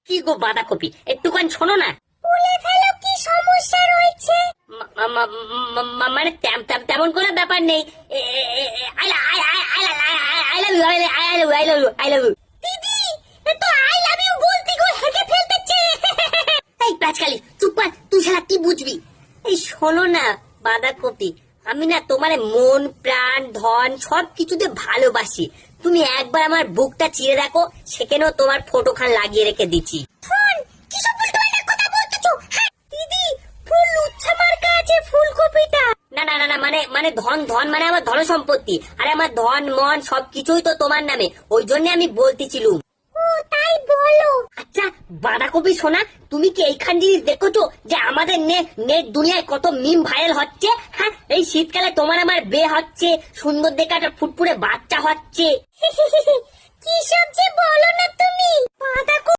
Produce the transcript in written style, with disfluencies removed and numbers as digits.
কি গো বাঁধাকপি, একটুখানি শোনো না। বলে ফেলো কি সমস্যা রয়েছে। মানে তেমন কোনো ব্যাপার নেই। দিদি তো আই লাভ ইউ বলতে গো হেগে ফেলতেছে। এই প্যাচকালি চুপ কর, তুই শালা কি বুঝবি। এই শোনো না বাঁধাকপি, আমি না তোমার মন প্রাণ ধন সব কিছুতে ভালোবাসি। তুমি একবার আমার বুকটা চিরে দেখো, সেখানেও তোমার ফটোখান লাগিয়ে রেখে দিচ্ছি। ধন কি সব উল্টোপাল্টা কথা বলতেছো? হ্যাঁ দিদি ফুল উচ্ছা মার্কা আছে ফুলকপিটা। না না না না, মানে ধন মানে আমার ধন সম্পত্তি, আর আমার ধন মন সবকিছুই তো তোমার নামে, ওই জন্য আমি বলতেছিলুম। ও তাই বলো। আচ্ছা বাঁধাকপি সোনা, তুমি কি এইখান জিনিস দেখেছো যে আমাদের নেট দুনিয়ায় কত মিম ভাইরাল হচ্ছে? হ্যাঁ, এই শীতকালে তোমার আমার বিয়ে হচ্ছে, সুন্দর দেখে একটা ফুটফুটে বাচ্চা হচ্ছে। কি সব যে বলো না তুমি। বাঁধাকপি